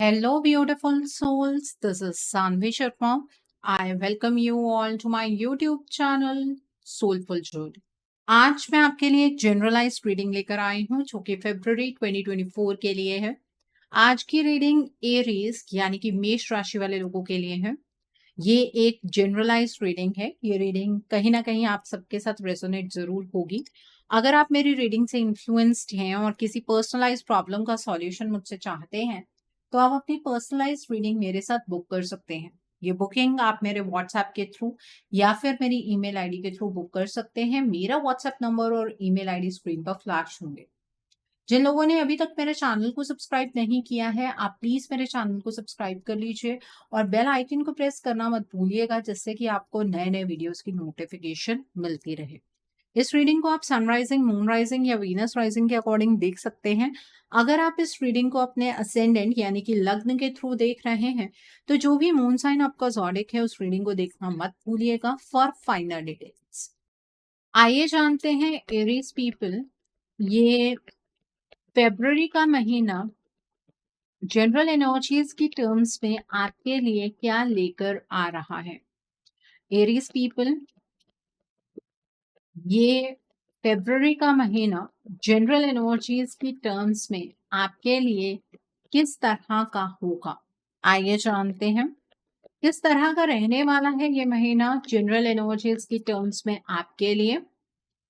Hello, beautiful souls. This is Sanvi Sharma. I welcome you all to my YouTube channel Soulful Joy. आज मैं आपके लिए एक generalised reading लेकर आई हूँ जो कि फरवरी 2024 के लिए है। आज की रीडिंग एरीज यानी कि मेष राशि वाले लोगों के लिए है। ये एक जनरलाइज्ड रीडिंग है। ये रीडिंग कहीं ना कहीं आप सबके साथ रेजोनेट जरूर होगी। अगर आप मेरी रीडिंग से इन्फ्लुएंस्ड हैं और किसी पर्सनलाइज्ड प्रॉब्लम का सॉल्यूशन मुझसे चाहते हैं तो आप अपनी पर्सनलाइज्ड रीडिंग मेरे साथ बुक कर सकते हैं। ये बुकिंग आप मेरे व्हाट्सएप के थ्रू या फिर मेरी ईमेल आईडी के थ्रू बुक कर सकते हैं। मेरा व्हाट्सएप नंबर और ईमेल आईडी स्क्रीन पर फ्लैश होंगे। जिन लोगों ने अभी तक मेरे चैनल को सब्सक्राइब नहीं किया है, आप प्लीज मेरे चैनल को सब्सक्राइब कर लीजिए और बेल आइकन को प्रेस करना मत भूलिएगा, जिससे कि आपको नए नए वीडियोस की नोटिफिकेशन मिलती रहे। इस रीडिंग को आप सनराइजिंग, मून राइजिंग या वीनस राइजिंग के अकॉर्डिंग देख सकते हैं। अगर आप इस रीडिंग को अपने असेंडेंट यानी कि लग्न के थ्रू देख रहे हैं तो जो भी मून साइन आपका ज़ोडिक है उस रीडिंग को देखना मत भूलिएगा फॉर फाइनल डिटेल्स। आइए जानते हैं एरीज पीपल, ये फेब्रुअरी का महीना जनरल एनर्जीज की टर्म्स में आपके लिए क्या लेकर आ रहा है। एरीज पीपल, ये फेब्रुअरी का महीना जनरल एनर्जीज की टर्म्स में आपके लिए किस तरह का होगा। आइए जानते हैं किस तरह का रहने वाला है ये महीना जनरल एनर्जीज की टर्म्स में आपके लिए।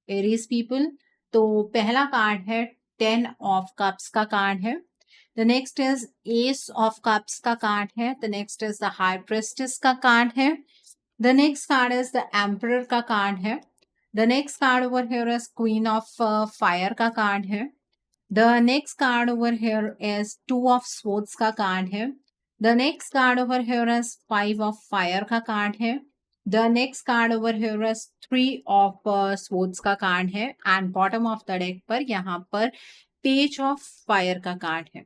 एरीज पीपल, तो पहला कार्ड है 10 ऑफ कप्स का कार्ड है। The next is S of cups का कार्ड है। The next is the high priestess का कार्ड है। The next card is the emperor का कार्ड है। The next card over here is queen of fire का card है। The next card over here is 2 of swords का card है। The next card over here is 5 of fire का card है। The next card over here is 3 of swords का card है and bottom of the deck पर यहाँ पर page of fire का कार्ड है।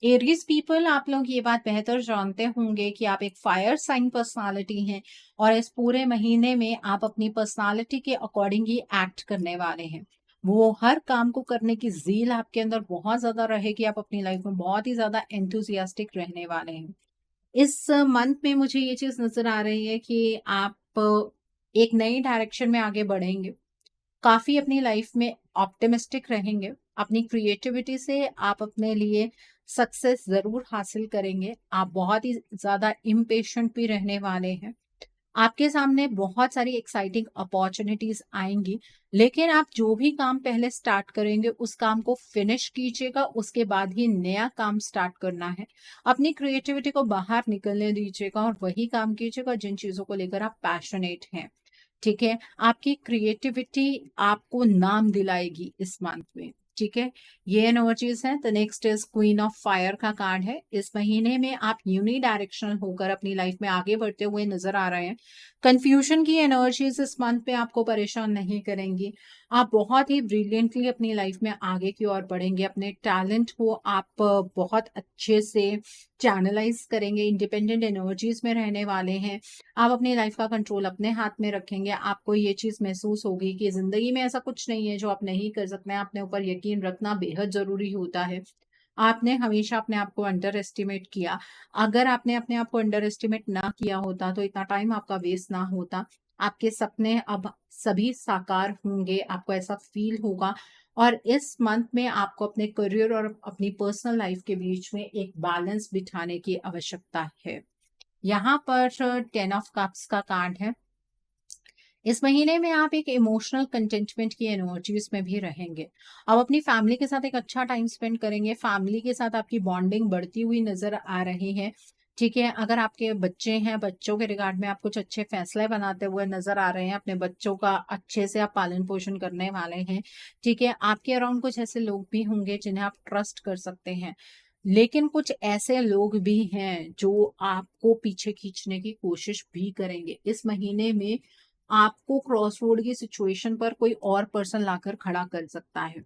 एरीज पीपल, आप लोग ये बात बेहतर जानते होंगे कि आप एक फायर साइन पर्सनालिटी हैं और इस पूरे महीने में आप अपनी पर्सनालिटी के अकॉर्डिंग ही एक्ट करने वाले हैं। वो हर काम को करने की ज़ील आपके अंदर बहुत ज्यादा रहेगी। आप अपनी लाइफ में बहुत ही ज्यादा एंथुजियास्टिक रहने वाले हैं। इस मंथ में मुझे ये चीज नजर आ रही है कि आप एक नई डायरेक्शन में आगे बढ़ेंगे। काफी अपनी लाइफ में ऑप्टिमिस्टिक रहेंगे। अपनी क्रिएटिविटी से आप अपने लिए सक्सेस जरूर हासिल करेंगे। आप बहुत ही ज्यादा इम्पेशेंट भी रहने वाले हैं। आपके सामने बहुत सारी एक्साइटिंग अपॉर्चुनिटीज आएंगी, लेकिन आप जो भी काम पहले स्टार्ट करेंगे उस काम को फिनिश कीजिएगा। उसके बाद ही नया काम स्टार्ट करना है। अपनी क्रिएटिविटी को बाहर निकलने दीजिएगा और वही काम कीजिएगा जिन चीजों को लेकर आप पैशनेट हैं। ठीक है, आपकी क्रिएटिविटी आपको नाम दिलाएगी इस मंथ में। ठीक है, ये एनर्जीज है। The next is queen of fire का कार्ड है। इस महीने में आप यूनी डायरेक्शनल होकर अपनी लाइफ में आगे बढ़ते हुए नजर आ रहे हैं। कंफ्यूजन की एनर्जीज इस मंथ में आपको परेशान नहीं करेंगी। आप बहुत ही ब्रिलियंटली अपनी लाइफ में आगे की ओर बढ़ेंगे। अपने टैलेंट को आप बहुत अच्छे से चैनलाइज करेंगे। इंडिपेंडेंट एनर्जीज में रहने वाले हैं। आप अपनी लाइफ का कंट्रोल अपने हाथ में रखेंगे। आपको ये चीज महसूस होगी कि जिंदगी में ऐसा कुछ नहीं है जो आप नहीं कर सकते हैं। अपने ऊपर यकीन रखना बेहद जरूरी होता है। आपने हमेशा अपने आप को अंडर एस्टिमेट किया। अगर आपने अपने आप को अंडर एस्टिमेट ना किया होता तो इतना टाइम आपका वेस्ट ना होता। आपके सपने अब सभी साकार होंगे, आपको ऐसा फील होगा। और इस मंथ में आपको अपने करियर और अपनी पर्सनल लाइफ के बीच में एक बैलेंस बिठाने की आवश्यकता है। यहाँ पर 10 ऑफ कप्स का कार्ड है। इस महीने में आप एक इमोशनल कंटेंटमेंट की एनर्जीज में भी रहेंगे। अब अपनी फैमिली के साथ एक अच्छा टाइम स्पेंड करेंगे। फैमिली के साथ आपकी बॉन्डिंग बढ़ती हुई नजर आ रही है। ठीक है, अगर आपके बच्चे हैं, बच्चों के रिगार्ड में आप कुछ अच्छे फैसले बनाते हुए नजर आ रहे हैं। अपने बच्चों का अच्छे से आप पालन पोषण करने वाले हैं। ठीक है, आपके अराउंड कुछ ऐसे लोग भी होंगे जिन्हें आप ट्रस्ट कर सकते हैं, लेकिन कुछ ऐसे लोग भी हैं जो आपको पीछे खींचने की कोशिश भी करेंगे। इस महीने में आपको क्रॉस रोड की सिचुएशन पर कोई और पर्सन लाकर खड़ा कर सकता है।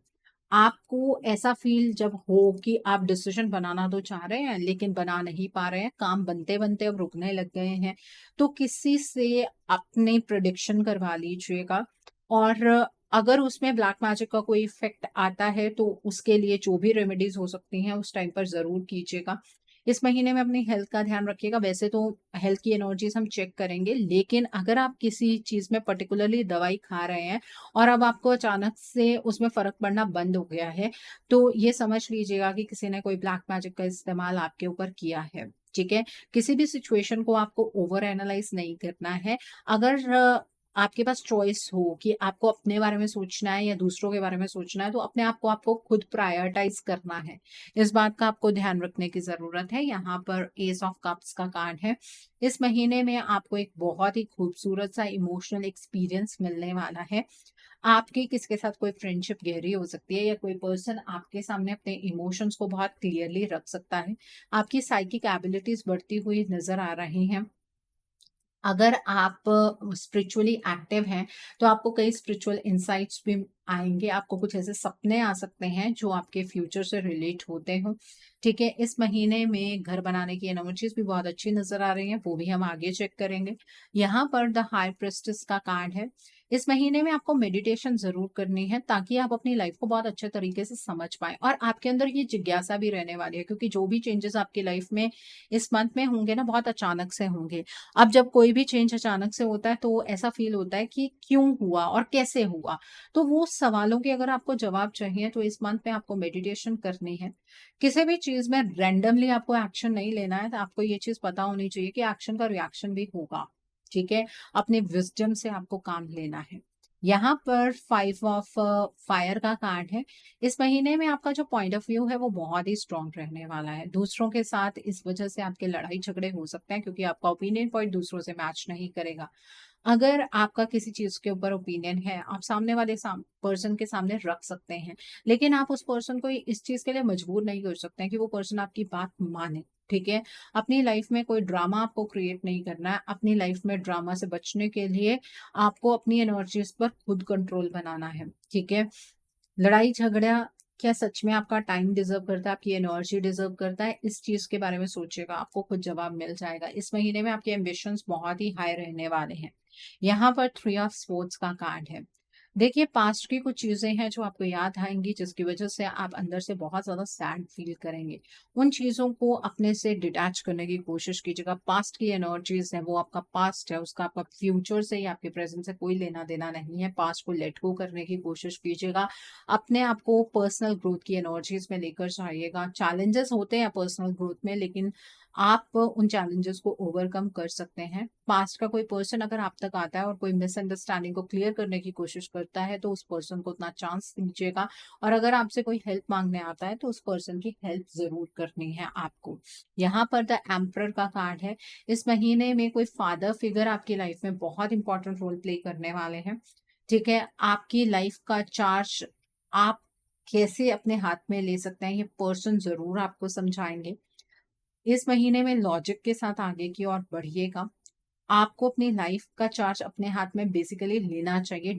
आपको ऐसा फील जब हो कि आप डिसीजन बनाना तो चाह रहे हैं लेकिन बना नहीं पा रहे हैं, काम बनते बनते अब रुकने लग गए हैं, तो किसी से अपने प्रिडिक्शन करवा लीजिएगा। और अगर उसमें ब्लैक मैजिक का कोई इफेक्ट आता है तो उसके लिए जो भी रेमेडीज हो सकती हैं उस टाइम पर जरूर कीजिएगा। इस महीने में अपनी हेल्थ का ध्यान रखिएगा। वैसे तो हेल्थ की एनर्जीज हम चेक करेंगे, लेकिन अगर आप किसी चीज़ में पर्टिकुलरली दवाई खा रहे हैं और अब आपको अचानक से उसमें फ़र्क पड़ना बंद हो गया है, तो ये समझ लीजिएगा कि किसी ने कोई ब्लैक मैजिक का इस्तेमाल आपके ऊपर किया है, ठीक है? किसी भी सिचुएशन को आपको ओवर एनालाइज़ नहीं करना है। अगर आपके पास चॉइस हो कि आपको अपने बारे में सोचना है या दूसरों के बारे में सोचना है, तो अपने आप को आपको खुद प्रायोरिटाइज़ करना है। इस बात का आपको ध्यान रखने की ज़रूरत है। यहाँ पर एस ऑफ कप्स का कार्ड है। इस महीने में आपको एक बहुत ही खूबसूरत सा इमोशनल एक्सपीरियंस मिलने वाला है। आपकी किसके साथ कोई फ्रेंडशिप गहरी हो सकती है या कोई पर्सन आपके सामने अपने इमोशंस को बहुत क्लियरली रख सकता है। आपकी साइकिक एबिलिटीज़ बढ़ती हुई नज़र आ रही हैं। अगर आप स्पिरिचुअली एक्टिव हैं, तो आपको कई स्पिरिचुअल इनसाइट्स भी आएँगे, आपको कुछ ऐसे सपने आ सकते हैं जो आपके फ्यूचर से रिलेट होते हों, ठीक है? इस महीने में घर बनाने की एनर्जीज़ भी बहुत अच्छी नज़र आ रही हैं, वो भी हम आगे चेक करेंगे। यहाँ पर द हाई प्रीस्टेस का कार्ड है। इस महीने में आपको मेडिटेशन ज़रूर करनी है ताकि आप अपनी लाइफ़ को बहुत अच्छे तरीके से समझ पाएँ और आपके अंदर ये जिज्ञासा भी रहने वाली है, क्योंकि जो भी चेंजेज़ आपकी लाइफ़ में इस मंथ में होंगे ना, बहुत अचानक से होंगे। अब जब कोई भी चेंज अचानक से होता है तो ऐसा फील होता है कि क्यों हुआ और कैसे हुआ? तो वो सवालों के अगर आपको जवाब चाहिए तो इस मंथ में आपको मेडिटेशन करनी है। किसी भी चीज़ में रैंडमली आपको एक्शन नहीं लेना है, तो आपको ये चीज़ पता होनी चाहिए कि एक्शन का रिएक्शन भी होगा, ठीक है? अपने विज़डम से आपको काम लेना है। यहाँ पर 5 ऑफ फायर का कार्ड है। इस महीने में आपका जो पॉइंट ऑफ व्यू है वो बहुत ही स्ट्रॉन्ग रहने वाला है। दूसरों के साथ इस वजह से आपके लड़ाई झगड़े हो सकते हैं क्योंकि आपका ओपिनियन पॉइंट दूसरों से मैच नहीं करेगा। अगर आपका किसी चीज़ के ऊपर ओपिनियन है, आप सामने वाले पर्सन के सामने रख सकते हैं, लेकिन आप उस पर्सन को इस चीज़ के लिए मजबूर नहीं कर सकते हैं कि वो पर्सन आपकी बात माने, ठीक है? अपनी लाइफ में कोई ड्रामा आपको क्रिएट नहीं करना है। अपनी लाइफ में ड्रामा से बचने के लिए आपको अपनी एनर्जीज़ पर खुद कंट्रोल बनाना है, ठीक है? लड़ाई-झगड़ा क्या सच में आपका टाइम डिज़र्व करता है, आपकी एनर्जी डिज़र्व करता है? इस चीज़ के बारे में सोचिएगा, आपको खुद जवाब मिल जाएगा। इस महीने में आपके एम्बिशंस बहुत ही हाई रहने वाले हैं। यहाँ पर 3 ऑफ स्वॉर्ड्स का कार्ड है। देखिए, पास्ट की कुछ चीज़ें हैं जो आपको याद आएँगी, जिसकी वज़ह से आप अंदर से बहुत ज़्यादा सैड फ़ील करेंगे। उन चीज़ों को अपने से डिटैच करने की कोशिश कीजिएगा। पास्ट की एनर्जीज़ हैं, वो आपका पास्ट है, उसका आपका फ्यूचर से या आपके प्रेज़ेंट से कोई लेना-देना नहीं है। पास्ट को लेट गो करने की कोशिश कीजिएगा। अपने आप को पर्सनल ग्रोथ की एनर्जीज़ में लेकर जाइएगा। चैलेंजेस होते हैं पर्सनल ग्रोथ में, लेकिन आप उन चैलेंजेस को ओवरकम कर सकते हैं। पास्ट का कोई पर्सन अगर आप तक आता है और कोई मिसअंडरस्टैंडिंग को क्लियर करने की कोशिश करता है, तो उस पर्सन को उतना चांस दीजिएगा और अगर आपसे कोई हेल्प माँगने आता है, तो उस पर्सन की हेल्प ज़रूर करनी है आपको। यहाँ पर द एम्परर का कार्ड है। इस महीने में कोई फादर फिगर आपकी लाइफ में बहुत इंपॉर्टेंट रोल प्ले करने वाले हैं, ठीक है? आपकी लाइफ का चार्ज आप कैसे अपने हाथ में ले सकते हैं, ये पर्सन ज़रूर आपको समझाएँगे। इस महीने में लॉजिक के साथ आगे की ओर बढ़िएगा। आपको अपनी लाइफ का चार्ज अपने हाथ में बेसिकली लेना चाहिए।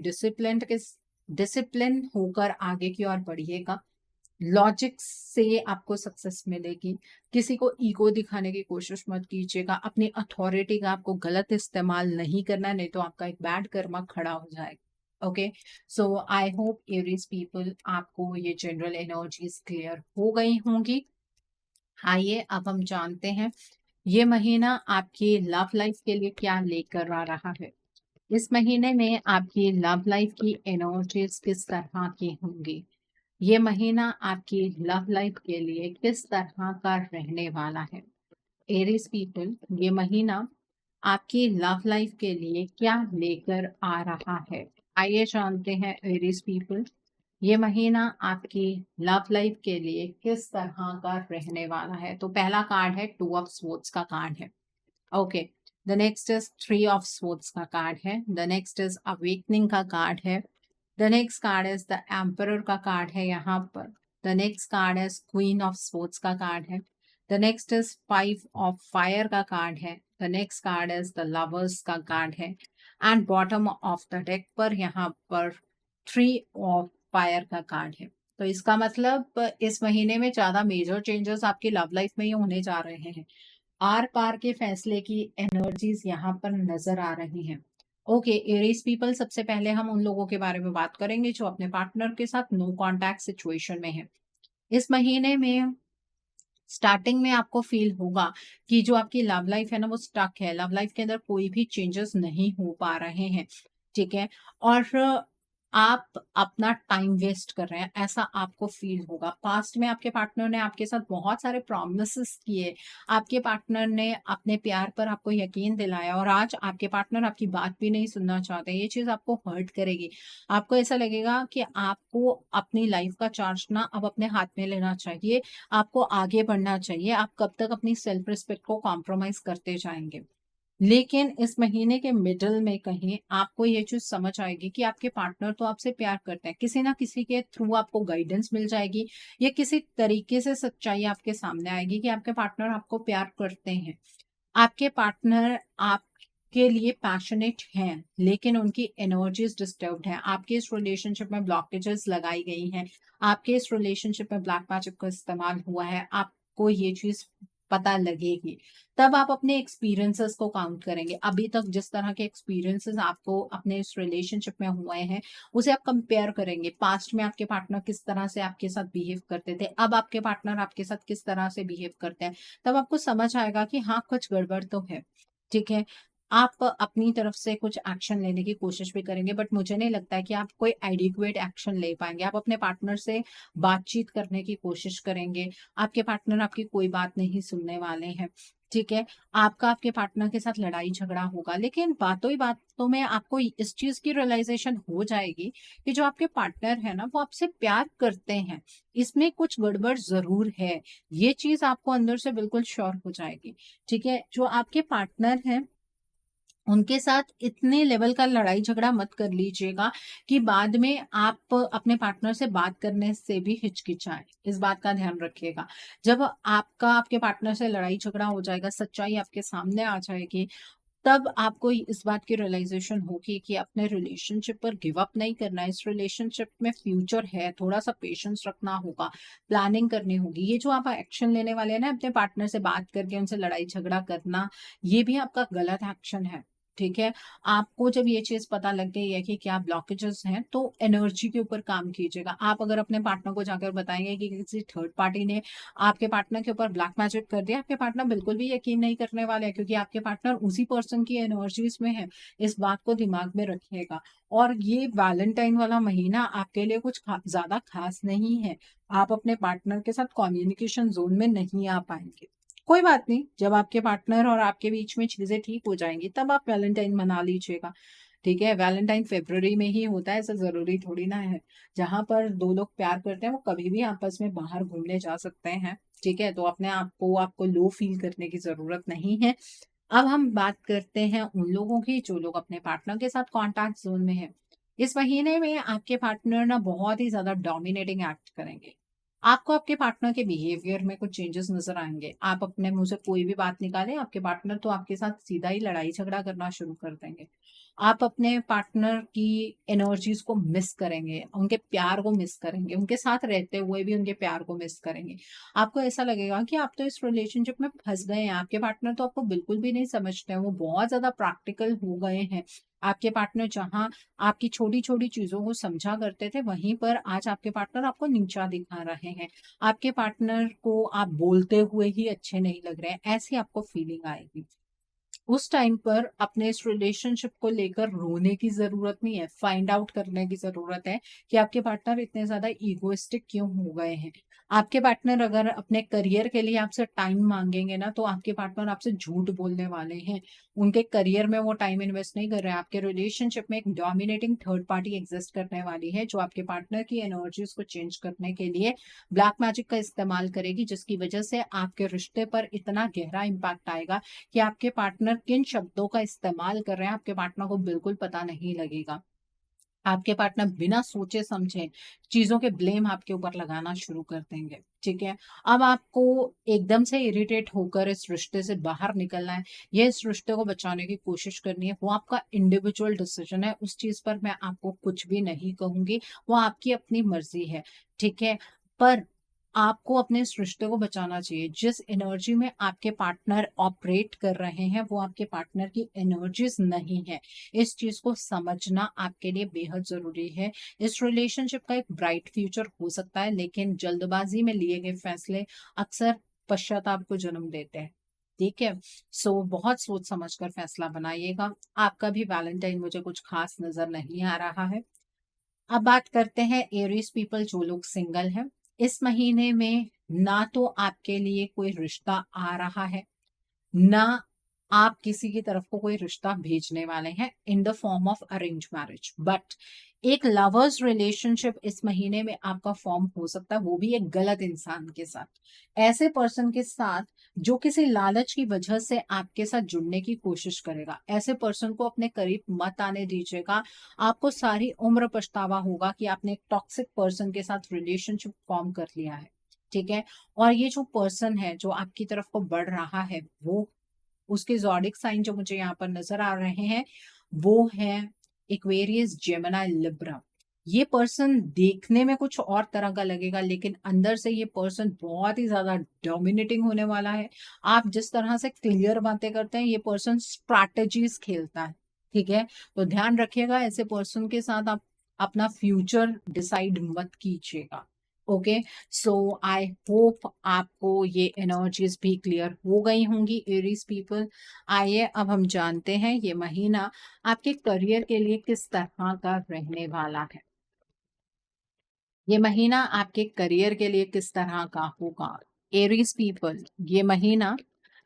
डिसिप्लिन होकर आगे की ओर बढ़िएगा। लॉजिक से आपको सक्सेस मिलेगी। किसी को ईगो दिखाने की कोशिश मत कीजिएगा। अपनी अथॉरिटी का आपको गलत इस्तेमाल नहीं करना है, नहीं तो आपका एक बैड कर्मा खड़ा हो जाएगा। Okay, so I hope Aries people आपको ये जनरल एनर्जीज क्लियर हो गई होंगी। आइए अब हम जानते हैं ये महीना आपकी लव लाइफ के लिए क्या लेकर आ रहा है। इस महीने में आपकी लव लाइफ की एनर्जीज किस तरह की होंगी? ये महीना आपकी लव लाइफ के लिए किस तरह का रहने वाला है? एरीज पीपल, ये महीना आपकी लव लाइफ के लिए क्या लेकर आ रहा है? आइए जानते हैं एरीज पीपल, ये महीना आपकी लव लाइफ के लिए किस तरह का रहने वाला है। तो पहला कार्ड है 2 ऑफ स्वॉर्ड्स का कार्ड है। Okay, the next is 3 of swords का कार्ड है। द नेक्स्ट इज अवेकनिंग का कार्ड है। The next card is the emperor का कार्ड है यहाँ पर। The next card is queen of swords का कार्ड है। The next is 5 of fire का कार्ड है। The next card is the lovers का कार्ड है and bottom of the deck पर यहाँ पर 3 ऑफ फायर का कार्ड है। तो इसका मतलब इस महीने में ज्यादा मेजर चेंजेस आपकी लव लाइफ में ही होने जा रहे हैं। आर पार के फैसले की एनर्जीज यहाँ पर नजर आ रही हैं। ओके, एरीज पीपल, सबसे पहले हम उन लोगों के बारे में बात करेंगे जो अपने पार्टनर के साथ नो कांटेक्ट सिचुएशन में है। इस महीने में स्टार्टिंग में आपको फील होगा कि जो आपकी लव लाइफ है ना वो स्टक है, लव लाइफ के अंदर कोई भी चेंजेस नहीं हो पा रहे हैं, ठीक है? और आप अपना टाइम वेस्ट कर रहे हैं, ऐसा आपको फील होगा। पास्ट में आपके पार्टनर ने आपके साथ बहुत सारे प्रॉमिसेस किए, आपके पार्टनर ने अपने प्यार पर आपको यकीन दिलाया और आज आपके पार्टनर आपकी बात भी नहीं सुनना चाहते। ये चीज़ आपको हर्ट करेगी। आपको ऐसा लगेगा कि आपको अपनी लाइफ का चार्ज ना अब अपने हाथ में लेना चाहिए, आपको आगे बढ़ना चाहिए। आप कब तक अपनी सेल्फ रिस्पेक्ट को कॉम्प्रोमाइज़ करते जाएँगे? लेकिन इस महीने के मिडल में कहीं आपको ये चीज़ समझ आएगी कि आपके पार्टनर तो आपसे प्यार करते हैं। किसी ना किसी के थ्रू आपको गाइडेंस मिल जाएगी या किसी तरीके से सच्चाई आपके सामने आएगी कि आपके पार्टनर आपको प्यार करते हैं। आपके पार्टनर आपके लिए पैशनेट हैं, लेकिन उनकी एनर्जीज़ डिस्टर्ब्ड हैं। आपके इस रिलेशनशिप में ब्लॉकेजेस लगाई गई हैं। आपके इस रिलेशनशिप में ब्लैक मैजिक का इस्तेमाल हुआ है। आपको ये चीज़ पता लगेगी। तब आप अपने एक्सपीरियंसेस को काउंट करेंगे। अभी तक जिस तरह के एक्सपीरियंसेस आपको अपने इस रिलेशनशिप में हुए हैं, उसे आप कंपेयर करेंगे। पास्ट में आपके पार्टनर किस तरह से आपके साथ बिहेव करते थे, अब आपके पार्टनर आपके साथ किस तरह से बिहेव करते हैं। तब आपको समझ आएगा कि हाँ, कुछ गड़बड़ तो है, ठीक है? आप अपनी तरफ से कुछ एक्शन लेने की कोशिश भी करेंगे, बट मुझे नहीं लगता है कि आप कोई एडिक्वेट एक्शन ले पाएँगे। आप अपने पार्टनर से बातचीत करने की कोशिश करेंगे, आपके पार्टनर आपकी कोई बात नहीं सुनने वाले हैं, ठीक है? आपका आपके पार्टनर के साथ लड़ाई-झगड़ा होगा, लेकिन बातों ही बातों में आपको इस चीज़ की रियलाइज़ेशन हो जाएगी कि जो आपके पार्टनर है ना, वो आपसे प्यार करते हैं। इसमें कुछ गड़बड़ ज़रूर है, ये चीज़ आपको अंदर से बिल्कुल श्योर हो जाएगी, ठीक है? जो आपके पार्टनर हैं, उनके साथ इतने लेवल का लड़ाई झगड़ा मत कर लीजिएगा कि बाद में आप अपने पार्टनर से बात करने से भी हिचकिचाएँ। इस बात का ध्यान रखिएगा। जब आपका आपके पार्टनर से लड़ाई झगड़ा हो जाएगा, सच्चाई आपके सामने आ जाएगी, तब आपको इस बात की रियलाइज़ेशन होगी कि अपने रिलेशनशिप पर गिव अप नहीं करना है। इस रिलेशनशिप में फ्यूचर है, थोड़ा-सा पेशेंस रखना होगा, प्लानिंग करनी होगी। ये जो आप एक्शन लेने वाले हैं ना अपने पार्टनर से बात करके उनसे लड़ाई झगड़ा करना, ये भी आपका गलत एक्शन है, ठीक है? आपको जब ये चीज़ पता लग गई है कि क्या ब्लॉकेजेस हैं, तो एनर्जी के ऊपर काम कीजिएगा। आप अगर अपने पार्टनर को जाकर बताएँगे कि किसी थर्ड पार्टी ने आपके पार्टनर के ऊपर ब्लैक मैजिक कर दिया, आपके पार्टनर बिल्कुल भी यकीन नहीं करने वाले हैं क्योंकि आपके पार्टनर उसी पर्सन की एनर्जीज़ में है। इस बात को दिमाग में रखिएगा और ये वैलेंटाइन वाला महीना आपके लिए कुछ ज़्यादा ख़ास नहीं है। आप अपने पार्टनर के साथ कम्युनिकेशन ज़ोन में नहीं आ पाएँगे। कोई बात नहीं, जब आपके पार्टनर और आपके बीच में चीज़ें ठीक हो जाएँगी, तब आप वैलेंटाइन मना लीजिएगा, ठीक है? वैलेंटाइन फ़रवरी में ही होता है, ऐसा ज़रूरी थोड़ी ना है। जहाँ पर 2 लोग प्यार करते हैं, वो कभी भी आपस में बाहर घूमने जा सकते हैं, ठीक है? तो अपने आप को आपको लो फ़ील करने की ज़रूरत नहीं है। अब हम बात करते हैं उन लोगों की, जो लोग अपने पार्टनर के साथ कॉन्टैक्ट ज़ोन में हैं। इस महीने में आपके पार्टनर ना बहुत ही ज़्यादा डोमिनेटिंग एक्ट करेंगे। आपको आपके पार्टनर के बिहेवियर में कुछ चेंजेस नज़र आएँगे। आप अपने मुँह से कोई भी बात निकालें, आपके पार्टनर तो आपके साथ सीधा ही लड़ाई-झगड़ा करना शुरू कर देंगे। आप अपने पार्टनर की एनर्जीज़ को मिस करेंगे, उनके प्यार को मिस करेंगे, उनके साथ रहते हुए भी उनके प्यार को मिस करेंगे। आपको ऐसा लगेगा कि आप तो इस रिलेशनशिप में फँस गए हैं, आपके पार्टनर तो आपको बिल्कुल भी नहीं समझते हैं, वो बहुत ज़्यादा प्रैक्टिकल हो गए हैं। आपके पार्टनर जहाँ आपकी छोटी-छोटी चीज़ों को समझा करते थे, वहीं पर आज आपके पार्टनर आपको नीचा दिखा रहे हैं। आपके पार्टनर को आप बोलते हुए ही अच्छे नहीं लग रहे हैं, ऐसी आपको फीलिंग आएगी। उस टाइम पर अपने इस रिलेशनशिप को लेकर रोने की ज़रूरत नहीं है, फाइंड आउट करने की ज़रूरत है कि आपके पार्टनर इतने ज़्यादा इगोइस्टिक क्यों हो गए हैं। आपके पार्टनर अगर अपने करियर के लिए आपसे टाइम माँगेंगे ना, तो आपके पार्टनर आपसे झूठ बोलने वाले हैं। उनके करियर में वो टाइम इन्वेस्ट नहीं कर रहे हैं। आपके रिलेशनशिप में एक डोमिनेटिंग थर्ड पार्टी एग्ज़िस्ट करने वाली है, जो आपके पार्टनर की एनर्जीज़ को चेंज करने के लिए ब्लैक मैजिक का इस्तेमाल करेगी, जिसकी वजह से आपके रिश्ते पर इतना गहरा इम्पैक्ट आएगा कि आपके पार्टनर किन शब्दों का इस्तेमाल कर रहे हैं, आपके पार्टनर को बिल्कुल पता नहीं लगेगा। आपके पार्टनर बिना सोचे-समझे चीज़ों के ब्लेम आपके ऊपर लगाना शुरू कर देंगे, ठीक है? अब आपको एकदम से इरिटेट होकर इस रिश्ते से बाहर निकलना है या इस रिश्ते को बचाने की कोशिश करनी है, वो आपका इंडिविजुअल डिसीजन है। उस चीज़ पर मैं आपको कुछ भी नहीं कहूँगी, वो आपकी अपनी मर्ज़ी है, ठीक है? पर आपको अपने इस रिश्ते को बचाना चाहिए। जिस एनर्जी में आपके पार्टनर ऑपरेट कर रहे हैं, वो आपके पार्टनर की एनर्जीज़ नहीं है। इस चीज़ को समझना आपके लिए बेहद ज़रूरी है। इस रिलेशनशिप का एक ब्राइट फ्यूचर हो सकता है, लेकिन जल्दबाज़ी में लिए गए फैसले अक्सर पश्चाताप को जन्म देते हैं। ठीक है, सो बहुत सोच समझ कर फैसला बनाइएगा। आपका भी वैलेंटाइन मुझे कुछ खास नजर नहीं आ रहा है। अब बात करते हैं एरीज पीपल जो लोग सिंगल हैं। इस महीने में ना तो आपके लिए कोई रिश्ता आ रहा है, ना आप किसी की तरफ को कोई रिश्ता भेजने वाले हैं in the form of arrange marriage, but एक लवर्स रिलेशनशिप इस महीने में आपका फॉर्म हो सकता है, वो भी एक गलत इंसान के साथ, ऐसे पर्सन के साथ जो किसी लालच की वजह से आपके साथ जुड़ने की कोशिश करेगा। ऐसे पर्सन को अपने करीब मत आने दीजिएगा। आपको सारी उम्र पछतावा होगा कि आपने एक टॉक्सिक पर्सन के साथ रिलेशनशिप फॉर्म कर लिया है। ठीक है, और ये जो पर्सन है जो आपकी तरफ को बढ़ रहा है, वो उसके ज़ोडिक साइन जो मुझे यहाँ पर नजर आ रहे हैं वो है एक्वेरियस, जेमिनी, लिब्रा। ये पर्सन देखने में कुछ और तरह का लगेगा, लेकिन अंदर से ये पर्सन बहुत ही ज्यादा डोमिनेटिंग होने वाला है। आप जिस तरह से क्लियर बातें करते हैं, ये पर्सन स्ट्रैटेजीज खेलता है। ठीक है, तो ध्यान रखिएगा, ऐसे पर्सन के साथ आप अपना फ्यूचर डिसाइड मत कीजिएगा। ओके, सो आई होप आपको ये एनर्जीज भी क्लियर हो गई होंगी एरीज पीपल। आइए अब हम जानते हैं ये महीना आपके करियर के लिए किस तरह का रहने वाला है। ये महीना आपके करियर के लिए किस तरह का होगा एरीज पीपल। ये महीना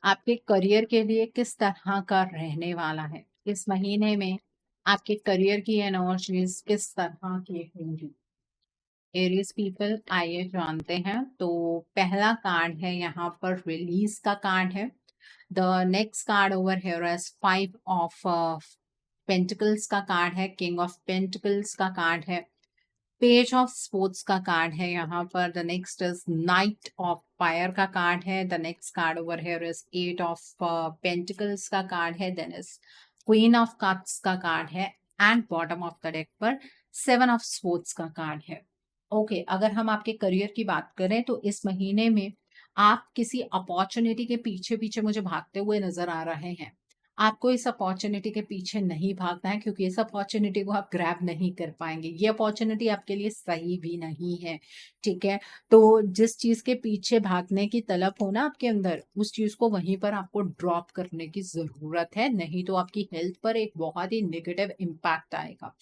आपके करियर के लिए किस तरह का रहने वाला है। इस महीने में आपके करियर की एनर्जीज किस तरह की होंगी एरीज पीपल, आइए जानते हैं। तो पहला कार्ड है यहाँ पर रिलीज का कार्ड है। The next card over here is 5 of pentacles का कार्ड है, किंग ऑफ पेंटिकल्स का कार्ड है, पेज ऑफ स्पोर्ट्स का कार्ड है यहाँ पर। The next is knight of fire का कार्ड है। The next card over here is 8 of pentacles का कार्ड है। Then is queen of cups का कार्ड है and bottom of the deck पर 7 ऑफ स्पोर्ट्स का कार्ड है। ओके, अगर हम आपके करियर की बात करें तो इस महीने में आप किसी अपॉर्चुनिटी के पीछे पीछे मुझे भागते हुए नजर आ रहे हैं। आपको इस अपॉर्चुनिटी के पीछे नहीं भागना है, क्योंकि इस अपॉर्चुनिटी को आप ग्रैब नहीं कर पाएंगे। ये अपॉर्चुनिटी आपके लिए सही भी नहीं है। ठीक है, तो जिस चीज के पीछे भागने की तलब हो ना आपके अंदर, उस चीज को वहीं पर आपको ड्रॉप करने की जरूरत है, नहीं तो आपकी हेल्थ पर एक बहुत ही नेगेटिव इम्पैक्ट आएगा।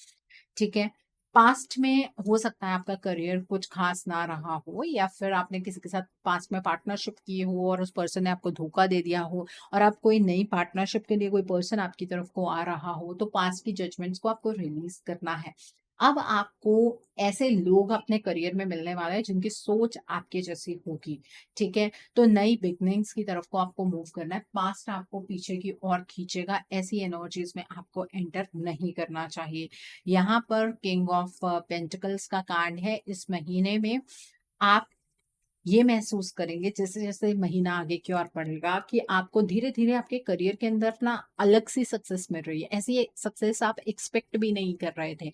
ठीक है, पास्ट में हो सकता है आपका करियर कुछ खास ना रहा हो, या फिर आपने किसी के साथ पास्ट में पार्टनरशिप की हो और उस पर्सन ने आपको धोखा दे दिया हो, और आप कोई नई पार्टनरशिप के लिए कोई पर्सन आपकी तरफ को आ रहा हो, तो पास्ट की जजमेंट्स को आपको रिलीज करना है। अब आपको ऐसे लोग अपने करियर में मिलने वाले हैं जिनकी सोच आपके जैसी होगी। ठीक है, तो नई बिगनिंग्स की तरफ को आपको मूव करना है। पास्ट आपको पीछे की ओर खींचेगा, ऐसी एनर्जीज में आपको एंटर नहीं करना चाहिए। यहाँ पर किंग ऑफ पेंटिकल्स का कार्ड है। इस महीने में आप ये महसूस करेंगे जैसे जैसे महीना आगे की ओर बढ़ेगा कि आपको धीरे धीरे आपके करियर के अंदर ना अलग सी सक्सेस मिल रही है। ऐसी सक्सेस आप एक्सपेक्ट भी नहीं कर रहे थे।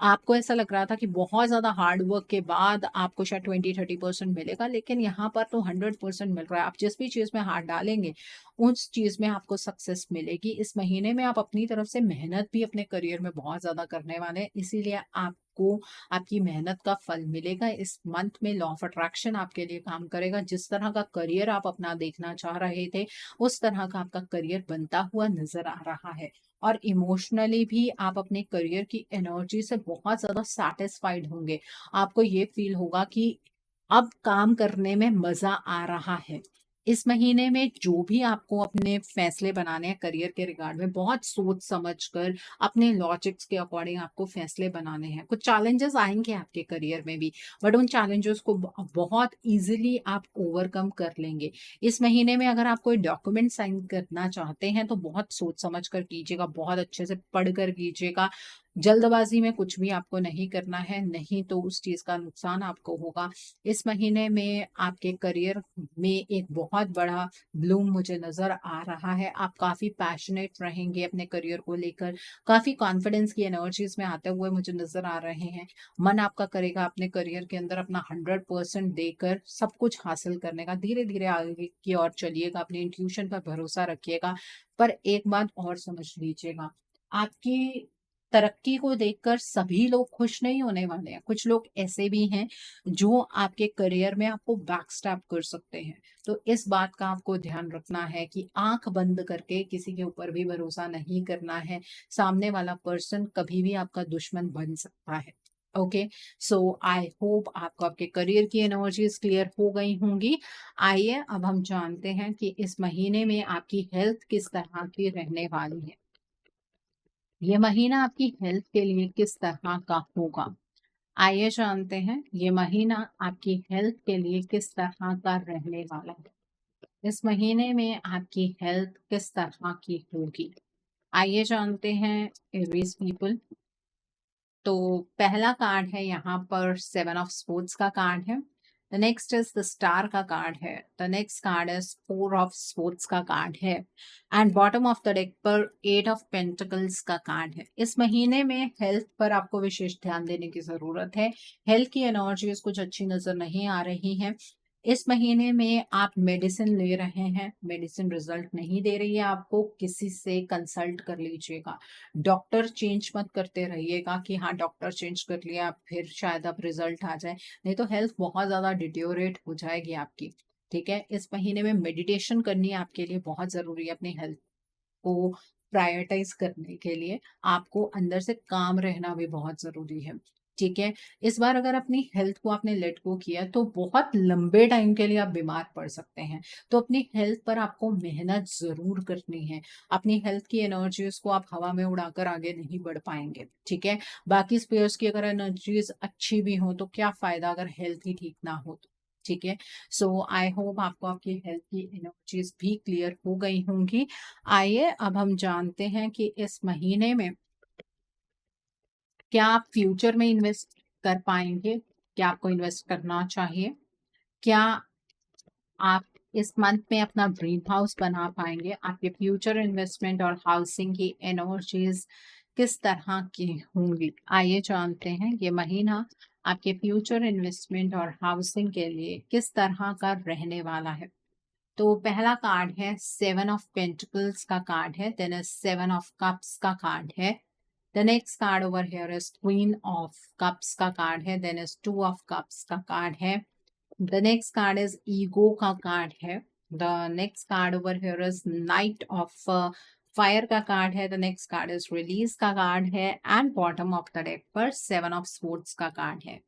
आपको ऐसा लग रहा था कि बहुत ज्यादा हार्ड वर्क के बाद आपको शायद 20-30% मिलेगा, लेकिन यहाँ पर तो 100% मिल रहा है। आप जिस भी चीज में हाथ डालेंगे उस चीज में आपको सक्सेस मिलेगी। इस महीने में आप अपनी तरफ से मेहनत भी अपने करियर में बहुत ज्यादा करने वाले हैं, इसीलिए आपको आपकी मेहनत का फल मिलेगा। इस मंथ में लॉ ऑफ अट्रैक्शन आपके लिए काम करेगा। जिस तरह का करियर आप अपना देखना चाह रहे थे, उस तरह का आपका करियर बनता हुआ नजर आ रहा है। और इमोशनली भी आप अपने करियर की एनर्जी से बहुत ज्यादा सेटिस्फाइड होंगे। आपको ये फील होगा कि अब काम करने में मजा आ रहा है। इस महीने में जो भी आपको अपने फैसले बनाने हैं करियर के रिगार्ड में, बहुत सोच समझ कर अपने लॉजिक्स के अकॉर्डिंग आपको फैसले बनाने हैं। कुछ चैलेंजेस आएंगे आपके करियर में भी, बट उन चैलेंजेस को बहुत इजीली आप ओवरकम कर लेंगे। इस महीने में अगर आप कोई डॉक्यूमेंट साइन करना चाहते हैं तो बहुत सोच समझ कर कीजिएगा, बहुत अच्छे से पढ़ कर कीजिएगा। जल्दबाजी में कुछ भी आपको नहीं करना है, नहीं तो उस चीज का नुकसान आपको होगा। इस महीने में आपके करियर में एक बहुत बड़ा ब्लूम मुझे नजर आ रहा है। आप काफी पैशनेट रहेंगे अपने करियर को लेकर, काफी कॉन्फिडेंस की एनर्जीज में आते हुए मुझे नजर आ रहे हैं। मन आपका करेगा अपने करियर के अंदर अपना 100% देकर सब कुछ हासिल करने का। धीरे धीरे आगे की ओर चलिएगा, अपने इंट्यूशन पर भरोसा रखिएगा। पर एक बात और समझ लीजिएगा, आपकी तरक्की को देखकर सभी लोग खुश नहीं होने वाले हैं। कुछ लोग ऐसे भी हैं जो आपके करियर में आपको बैकस्टैप कर सकते हैं। तो इस बात का आपको ध्यान रखना है कि आंख बंद करके किसी के ऊपर भी भरोसा नहीं करना है। सामने वाला पर्सन कभी भी आपका दुश्मन बन सकता है। ओके, सो आई होप आपको आपके करियर की एनर्जीज क्लियर हो गई होंगी। आइए अब हम जानते हैं कि इस महीने में आपकी हेल्थ किस तरह की रहने वाली है। ये महीना आपकी हेल्थ के लिए किस तरह का होगा? आइए जानते हैं ये महीना आपकी हेल्थ के लिए किस तरह का रहने वाला है। इस महीने में आपकी हेल्थ किस तरह की होगी? आइए जानते हैं एरीज पीपल। तो पहला कार्ड है यहाँ पर 7 ऑफ स्पोर्ट्स का कार्ड है। The next is the star का कार्ड है। The next card is 4 of swords का कार्ड है। And bottom of the deck पर 8 ऑफ पेंटिकल्स का कार्ड है। इस महीने में हेल्थ पर आपको विशेष ध्यान देने की जरूरत है। हेल्थ की एनर्जीज कुछ अच्छी नजर नहीं आ रही है। इस महीने में आप मेडिसिन ले रहे हैं, मेडिसिन रिजल्ट नहीं दे रही है आपको, किसी से कंसल्ट कर लीजिएगा। डॉक्टर चेंज मत करते रहिएगा कि हाँ डॉक्टर चेंज कर लिया फिर शायद अब रिजल्ट आ जाए, नहीं तो हेल्थ बहुत ज्यादा डिट्योरेट हो जाएगी आपकी। ठीक है, इस महीने में मेडिटेशन करनी आपके लिए बहुत जरूरी है। अपनी हेल्थ को प्रायोरिटाइज करने के लिए आपको अंदर से काम रहना भी बहुत जरूरी है। ठीक है, इस बार अगर अपनी हेल्थ को आपने लेट गो किया तो बहुत लंबे टाइम के लिए आप बीमार पड़ सकते हैं। तो अपनी हेल्थ पर आपको मेहनत जरूर करनी है। अपनी हेल्थ की एनर्जीज को आप हवा में उड़ाकर आगे नहीं बढ़ पाएंगे। ठीक है, बाकी स्पेयर्स की अगर एनर्जीज अच्छी भी हो तो क्या फायदा अगर हेल्थ ही ठीक ना हो तो। ठीक है, सो आई होप आपको आपकी हेल्थ की एनर्जीज भी क्लियर हो गई होंगी। आइए अब हम जानते हैं कि इस महीने में क्या आप फ्यूचर में इन्वेस्ट कर पाएंगे, क्या आपको इन्वेस्ट करना चाहिए, क्या आप इस मंथ में अपना ड्रीम हाउस बना पाएंगे, आपके फ्यूचर इन्वेस्टमेंट और हाउसिंग की एनर्जीज किस तरह की होंगी। आइए जानते हैं ये महीना आपके फ्यूचर इन्वेस्टमेंट और हाउसिंग के लिए किस तरह का रहने वाला है। तो पहला कार्ड है 7 ऑफ पेंटिकल्स का कार्ड है, देन 7 ऑफ कप्स का कार्ड है। The next card over here is queen of cups का कार्ड है, देन इज 2 ऑफ कप्स का कार्ड है। The next card is ego का कार्ड है। The next card over here is knight of fire का card है। The next card is release का card है। And bottom of the deck पर 7 of swords का कार्ड है।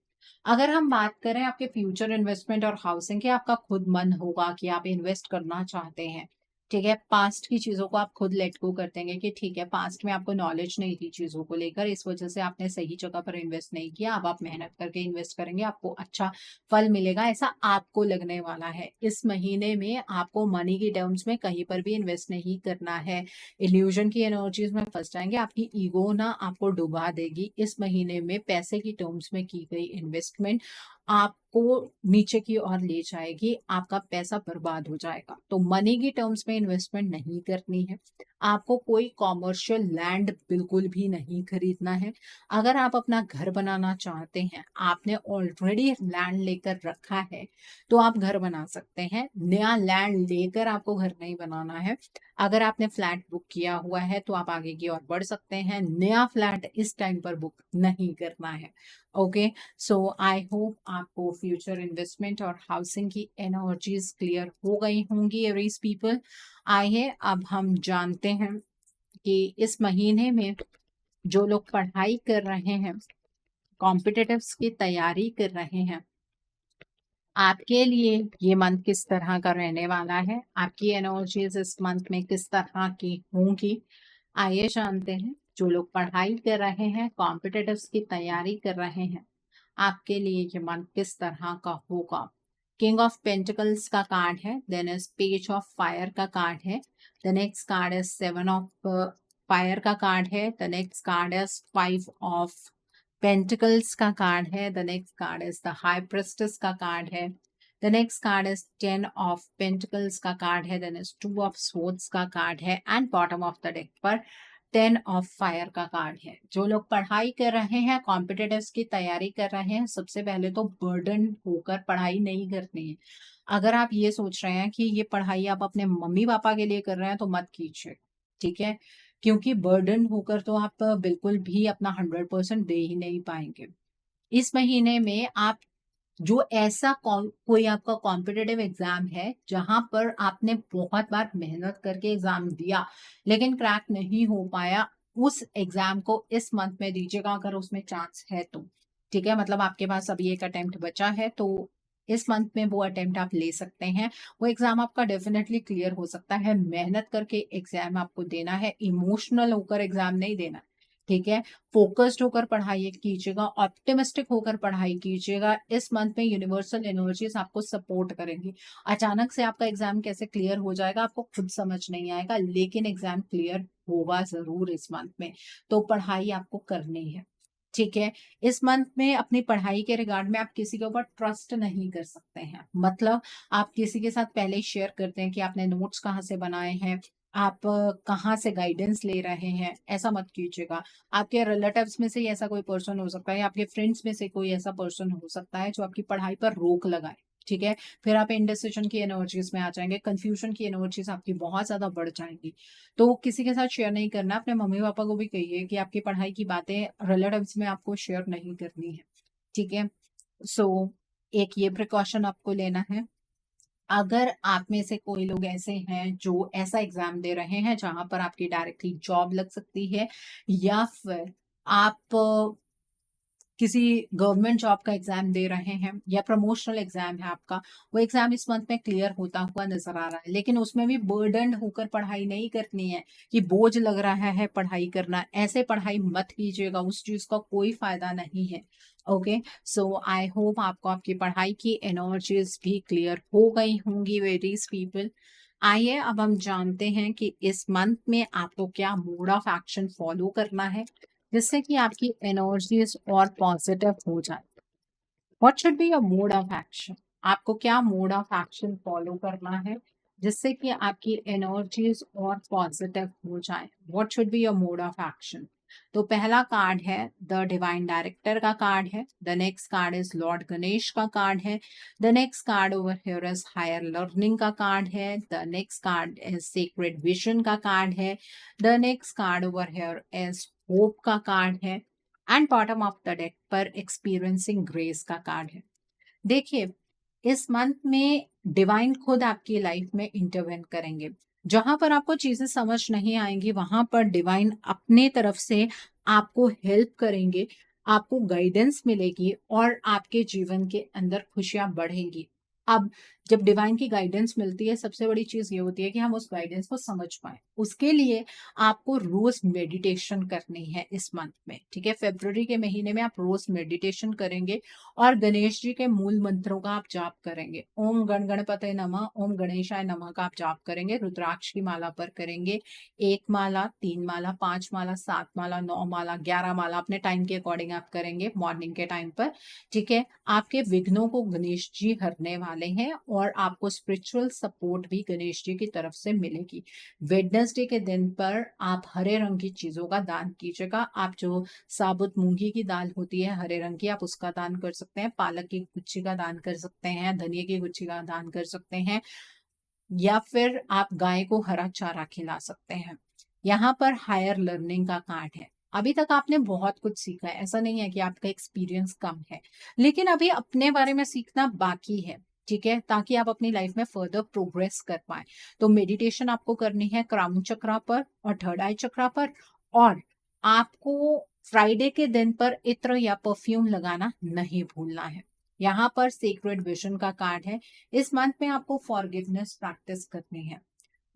अगर हम बात करें आपके फ्यूचर इन्वेस्टमेंट और हाउसिंग के, आपका खुद मन होगा कि आप इन्वेस्ट करना चाहते हैं। ठीक है, पास्ट की चीजों को आप खुद लेट गो कर देंगे कि ठीक है पास्ट में आपको नॉलेज नहीं थी चीजों को लेकर, इस वजह से आपने सही जगह पर इन्वेस्ट नहीं किया। अब आप मेहनत करके इन्वेस्ट करेंगे, आपको अच्छा फल मिलेगा, ऐसा आपको लगने वाला है। इस महीने में आपको मनी की टर्म्स में कहीं पर भी इन्वेस्ट नहीं करना है। इल्यूजन की एनर्जीज में फंस जाएंगे, आपकी ईगो ना आपको डुबा देगी। इस महीने में पैसे की टर्म्स में की गई इन्वेस्टमेंट आपको नीचे की ओर ले जाएगी, आपका पैसा बर्बाद हो जाएगा। तो मनी की टर्म्स में इन्वेस्टमेंट नहीं करनी है। आपको कोई कॉमर्शियल लैंड बिल्कुल भी नहीं खरीदना है। अगर आप अपना घर बनाना चाहते हैं, आपने ऑलरेडी लैंड लेकर रखा है, तो आप घर बना सकते हैं। नया लैंड लेकर आपको घर नहीं बनाना है। अगर आपने फ्लैट बुक किया हुआ है तो आप आगे की ओर बढ़ सकते हैं, नया फ्लैट इस टाइम पर बुक नहीं करना है। ओके, सो आई होप आपको फ्यूचर इन्वेस्टमेंट और हाउसिंग की एनर्जीज क्लियर हो गई होंगी एरीज पीपल। आइए अब हम जानते हैं कि इस महीने में जो लोग पढ़ाई कर रहे हैं, कॉम्पिटिटिव्स की तैयारी कर रहे हैं, आपके लिए ये मंथ किस तरह का रहने वाला है, आपकी एनर्जीज इस मंथ में किस तरह की होंगी। आइए जानते हैं। जो लोग पढ़ाई कर रहे हैं, कॉम्पिटिटिव्स की तैयारी कर रहे हैं, आपके लिए ये मंथ किस तरह का होगा। किंग ऑफ पेंटिकल्स का कार्ड है, then is page of fire का कार्ड है। The next card is 7 of fire का कार्ड है। The next card is 5 of pentacles का कार्ड है। The next card is the high priestess का card है। The next card is 10 of pentacles का card है। देन इज 2 ऑफ स्वॉर्ड्स का card है। And bottom of the deck पर 10 of fire का कार्ड है। जो लोग पढ़ाई कर रहे हैं, कॉम्पिटिटिव्स की तैयारी कर रहे हैं, सबसे पहले तो बर्डन होकर पढ़ाई नहीं करनी है। अगर आप ये सोच रहे हैं कि ये पढ़ाई आप अपने मम्मी पापा के लिए कर रहे हैं तो मत कीजिए। ठीक है, क्योंकि बर्डन होकर तो आप बिल्कुल भी अपना 100% दे ही नहीं पाएँगे। इस महीने में आप जो ऐसा कोई आपका कॉम्पिटिटिव एग्जाम है जहां पर आपने बहुत बार मेहनत करके एग्जाम दिया लेकिन क्रैक नहीं हो पाया, उस एग्जाम को इस मंथ में दीजिएगा अगर उसमें चांस है तो। ठीक है, मतलब आपके पास अभी एक अटेम्प्ट बचा है तो इस मंथ में वो अटेम्प्ट आप ले सकते हैं। वो एग्जाम आपका डेफिनेटली क्लियर हो सकता है। मेहनत करके एग्जाम आपको देना है, इमोशनल होकर एग्जाम नहीं देना। ठीक है, फोकस्ड होकर पढ़ाई कीजिएगा, ऑप्टिमिस्टिक होकर पढ़ाई कीजिएगा। इस मंथ में यूनिवर्सल एनर्जीज आपको सपोर्ट करेंगी। अचानक से आपका एग्जाम कैसे क्लियर हो जाएगा आपको खुद समझ नहीं आएगा, लेकिन एग्जाम क्लियर होगा जरूर इस मंथ में। तो पढ़ाई आपको करनी है। ठीक है, इस मंथ में अपनी पढ़ाई के रिगार्ड में आप किसी के ऊपर ट्रस्ट नहीं कर सकते हैं। मतलब आप किसी के साथ पहले ही शेयर करते हैं कि आपने नोट्स कहाँ से बनाए हैं, आप कहाँ से गाइडेंस ले रहे हैं, ऐसा मत कीजिएगा। आपके रिलेटिव्स में से ही ऐसा कोई पर्सन हो सकता है, आपके फ्रेंड्स में से कोई ऐसा पर्सन हो सकता है जो आपकी पढ़ाई पर रोक लगाए। ठीक है, फिर आप इंडिसिजन की एनर्जीज में आ जाएंगे, कंफ्यूजन की एनर्जीज आपकी बहुत ज्यादा बढ़ जाएंगी। तो किसी के साथ शेयर नहीं करना। अपने मम्मी पापा को भी कहिए कि आपकी पढ़ाई की बातें रिलेटिव्स में आपको शेयर नहीं करनी है। ठीक है, सो एक ये प्रिकॉशन आपको लेना है। अगर आप में से कोई लोग ऐसे हैं जो ऐसा एग्जाम दे रहे हैं जहां पर आपकी डायरेक्टली जॉब लग सकती है, या फिर आप किसी गवर्नमेंट जॉब का एग्जाम दे रहे हैं या प्रमोशनल एग्जाम है आपका, वो एग्जाम इस मंथ में क्लियर होता हुआ नजर आ रहा है, लेकिन उसमें भी बर्डन होकर पढ़ाई नहीं करनी है कि बोझ लग रहा है पढ़ाई करना, ऐसे पढ़ाई मत कीजिएगा, उस चीज का कोई फायदा नहीं है। ओके, सो आई होप आपको आपकी पढ़ाई की एनर्जीज भी क्लियर हो गई होंगी वेरीज पीपल। आइए अब हम जानते हैं कि इस मंथ में आपको क्या मोड ऑफ एक्शन फॉलो करना है जिससे कि आपकी एनर्जीज और पॉजिटिव हो जाए। What should be your mode of action? आपको क्या मोड ऑफ एक्शन फॉलो करना है जिससे कि आपकी एनर्जीज और पॉजिटिव हो जाए? What should be your mode of action? तो पहला कार्ड है द डिवाइन डायरेक्टर का कार्ड है। The next card is lord Ganesh का कार्ड है। The next card over here is higher learning का कार्ड है। The next card is secret vision का कार्ड है। The next card over here is hope का card है। And bottom of the deck पर experiencing grace का card है। देखिए, इस मंथ में डिवाइन खुद आपकी लाइफ में इंटरवेन करेंगे। जहां पर आपको चीजें समझ नहीं आएंगी वहां पर डिवाइन अपने तरफ से आपको हेल्प करेंगे, आपको गाइडेंस मिलेगी और आपके जीवन के अंदर खुशियां बढ़ेंगी। अब जब डिवाइन की गाइडेंस मिलती है सबसे बड़ी चीज ये होती है कि हम उस गाइडेंस को समझ पाए। उसके लिए आपको रोज मेडिटेशन करनी है इस मंथ में। ठीक है, फरवरी के महीने में आप रोज मेडिटेशन करेंगे और गणेश जी के मूल मंत्रों का आप जाप करेंगे। ओम गण गणपते नमः, ओम गणेशाय नमः का आप जाप करेंगे। रुद्राक्ष की माला पर करेंगे 1 माला, 3 माला, 5 माला, 7 माला, 9 माला, 11 माला, अपने टाइम के अकॉर्डिंग आप करेंगे मॉर्निंग के टाइम पर। ठीक है, आपके विघ्नों को गणेश जी हरने वाले हैं और आपको स्पिरिचुअल सपोर्ट भी गणेश जी की तरफ से मिलेगी। वेडनेसडे के दिन पर आप हरे रंग की चीजों का दान कीजिएगा। आप जो साबुत मूंगी की दाल होती है हरे रंग की, आप उसका दान कर सकते हैं। पालक की गुच्छी का दान कर सकते हैं। धनिया की गुच्छी का दान कर सकते हैं, या फिर आप गाय को हरा चारा खिला सकते हैं। यहाँ पर हायर लर्निंग का कार्ड है। अभी तक आपने बहुत कुछ सीखा है, ऐसा नहीं है कि आपका एक्सपीरियंस कम है, लेकिन अभी अपने बारे में सीखना बाकी है। ठीक है, ताकि आप अपनी लाइफ में फर्दर प्रोग्रेस कर पाए। तो मेडिटेशन आपको करनी है क्राउन चक्रा पर और थर्ड आई चक्रा पर, और आपको फ्राइडे के दिन पर इत्र या परफ्यूम लगाना नहीं भूलना है। यहाँ पर सीक्रेट विजन का कार्ड है। इस मंथ में आपको फॉरगिवनेस प्रैक्टिस करनी है।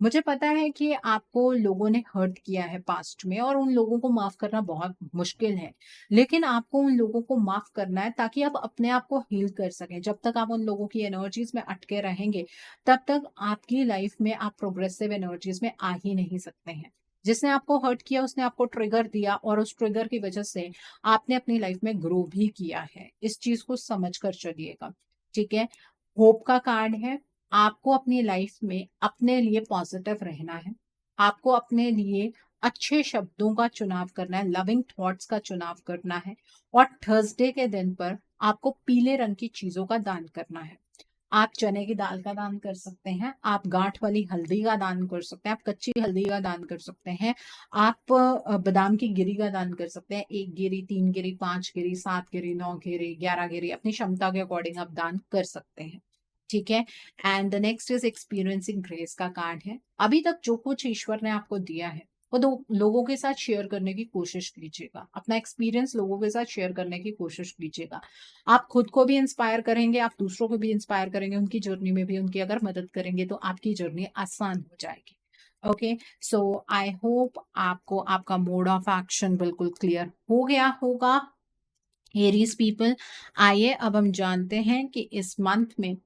मुझे पता है कि आपको लोगों ने हर्ट किया है पास्ट में और उन लोगों को माफ करना बहुत मुश्किल है, लेकिन आपको उन लोगों को माफ करना है ताकि आप अपने आप को हील कर सकें। जब तक आप उन लोगों की एनर्जीज में अटके रहेंगे तब तक आपकी लाइफ में आप प्रोग्रेसिव एनर्जीज में आ ही नहीं सकते हैं। जिसने आपको हर्ट किया उसने आपको ट्रिगर दिया और उस ट्रिगर की वजह से आपने अपनी लाइफ में ग्रो भी किया है। इस चीज को समझ कर चलिएगा। ठीक है, होप का कार्ड है। आपको अपनी लाइफ में अपने लिए पॉजिटिव रहना है। आपको अपने लिए अच्छे शब्दों का चुनाव करना है, लविंग थॉट्स का चुनाव करना है, और थर्सडे के दिन पर आपको पीले रंग की चीजों का दान करना है। आप चने की दाल का दान कर सकते हैं, आप गांठ वाली हल्दी का दान कर सकते हैं, आप कच्ची हल्दी का दान कर सकते हैं, आप बादाम की गिरी का दान कर सकते हैं। 1 गिरी, 3 गिरी, 5 गिरी, 7 गिरी, 9 गिरी, 11 गिरी, अपनी क्षमता के अकॉर्डिंग आप दान कर सकते हैं। ठीक है। And the next is experiencing grace का कार्ड है। अभी तक जो कुछ ईश्वर ने आपको दिया है वो दो लोगों के साथ शेयर करने की कोशिश कीजिएगा, अपना एक्सपीरियंस लोगों के साथ शेयर करने की कोशिश कीजिएगा। आप खुद को भी इंस्पायर करेंगे, आप दूसरों को भी इंस्पायर करेंगे, उनकी जर्नी में भी उनकी अगर मदद करेंगे तो आपकी जर्नी आसान हो जाएगी। ओके, सो आई होप आपको आपका मोड ऑफ एक्शन बिल्कुल क्लियर हो गया होगा। एरीज पीपल, आइए अब हम जानते हैं कि इस मंथ में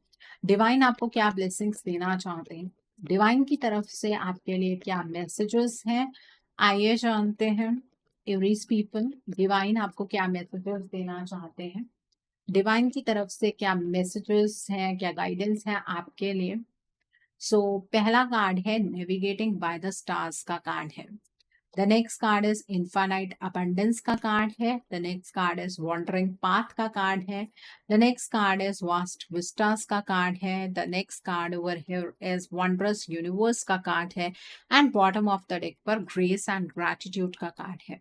डिवाइन आपको क्या ब्लेसिंग्स देना चाहते हैं, डिवाइन की तरफ से आपके लिए क्या मैसेजेस हैं। आइए जानते हैं एरीज पीपल, डिवाइन आपको क्या मैसेजेस देना चाहते हैं, डिवाइन की तरफ से क्या मैसेजेस हैं, क्या गाइडेंस है आपके लिए। सो पहला कार्ड है नेविगेटिंग बाय द स्टार्स का कार्ड है। The next card is infinite abundance का कार्ड है। The next card is wandering path का कार्ड है। The next card is vast vistas का कार्ड है। The next card over here is wondrous universe का card है। And bottom of the deck पर grace and gratitude का card है।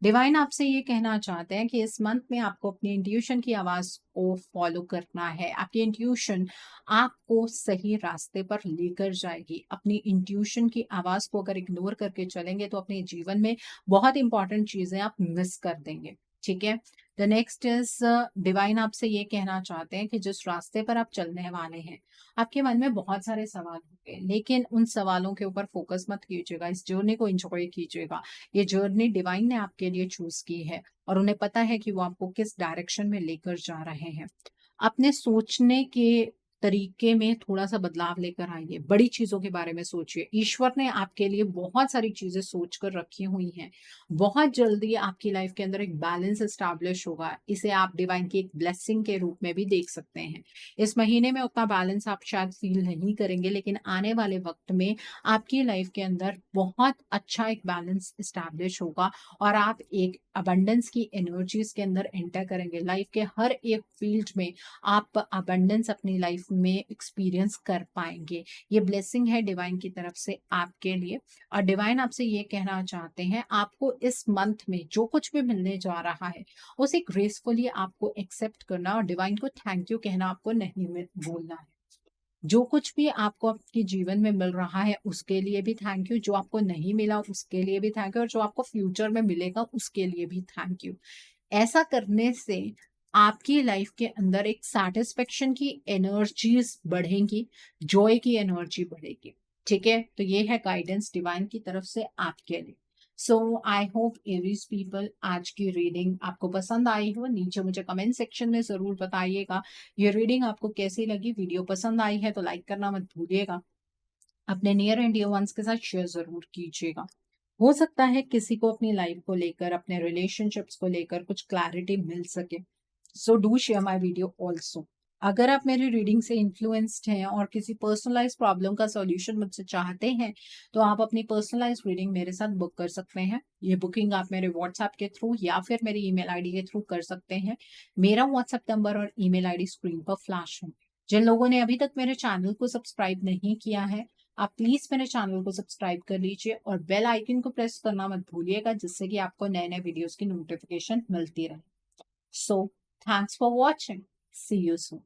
Divine आपसे ये कहना चाहते हैं कि इस मंथ में आपको अपनी इंट्यूशन की आवाज को फॉलो करना है। आपकी इंट्यूशन आपको सही रास्ते पर लेकर जाएगी। अपनी इंट्यूशन की आवाज को अगर इग्नोर करके चलेंगे तो अपने जीवन में बहुत इंपॉर्टेंट चीजें आप मिस कर देंगे। ठीक है। द नेक्स्ट इज डिवाइन आपसे ये कहना चाहते हैं कि जिस रास्ते पर आप चलने वाले हैं आपके मन में बहुत सारे सवाल होंगे, लेकिन उन सवालों के ऊपर फोकस मत कीजिएगा, इस जर्नी को एंजॉय कीजिएगा। ये जर्नी डिवाइन ने आपके लिए चूज की है और उन्हें पता है कि वो आपको किस डायरेक्शन में लेकर जा रहे हैं। अपने सोचने के तरीके में थोड़ा सा बदलाव लेकर आइए, बड़ी चीजों के बारे में सोचिए। ईश्वर ने आपके लिए बहुत सारी चीजें सोच कर रखी हुई हैं। बहुत जल्दी आपकी लाइफ के अंदर एक बैलेंस एस्टैब्लिश होगा, इसे आप डिवाइन की एक ब्लेसिंग के रूप में भी देख सकते हैं। इस महीने में उतना बैलेंस आप शायद फील नहीं करेंगे, लेकिन आने वाले वक्त में आपकी लाइफ के अंदर बहुत अच्छा एक बैलेंस एस्टैब्लिश होगा और आप एक अबंडेंस की एनर्जीज के अंदर एंटर करेंगे। लाइफ के हर एक फील्ड में आप अबंडेंस अपनी लाइफ में एक्सपीरियंस कर पाएंगे। ये ब्लेसिंग है डिवाइन की तरफ से आपके लिए। और डिवाइन आपसे ये कहना चाहते हैं आपको इस मंथ में जो कुछ भी मिलने जा रहा है उसे ग्रेसफुली आपको एक्सेप्ट करना और डिवाइन को थैंक यू कहना आपको नहीं भूलना है। जो कुछ भी आपको आपके जीवन में मिल रहा है उसके लिए भी थैंक यू, जो आपको नहीं मिला उसके लिए भी थैंक यू, और जो आपको फ्यूचर में मिलेगा उसके लिए भी थैंक यू। ऐसा करने से आपकी लाइफ के अंदर एक सैटिस्फेक्शन की एनर्जीज बढ़ेंगी, जॉय की एनर्जी बढ़ेगी। ठीक है, तो ये है गाइडेंस डिवाइन की तरफ से आपके लिए। सो आई होप एरीज पीपल आज की रीडिंग आपको पसंद आई हो। नीचे मुझे कमेंट सेक्शन में जरूर बताइएगा ये रीडिंग आपको कैसी लगी। वीडियो पसंद आई है तो लाइक करना मत भूलिएगा, अपने नियर एंड डियर वंस के साथ शेयर जरूर कीजिएगा। हो सकता है किसी को अपनी लाइफ को लेकर, अपने रिलेशनशिप्स को लेकर कुछ क्लैरिटी मिल सके। So do share my video also. अगर आप मेरी रीडिंग से इन्फ्लुएंस्ड हैं और किसी पर्सनलाइज प्रॉब्लम का सॉल्यूशन मुझसे चाहते हैं तो आप अपनी पर्सनलाइज रीडिंग मेरे साथ बुक कर सकते हैं। ये बुकिंग आप मेरे व्हाट्सएप के थ्रू या फिर मेरी ईमेल आईडी के थ्रू कर सकते हैं। मेरा व्हाट्सएप नंबर और ईमेल आईडी स्क्रीन पर फ्लैश है। जिन लोगों ने अभी तक मेरे चैनल को सब्सक्राइब नहीं किया है आप प्लीज मेरे चैनल को सब्सक्राइब कर लीजिए और बेल आइकन को प्रेस करना मत भूलिएगा, जिससे कि आपको नए नए वीडियोस की नोटिफिकेशन मिलती रहे। So thanks for watching, see you soon.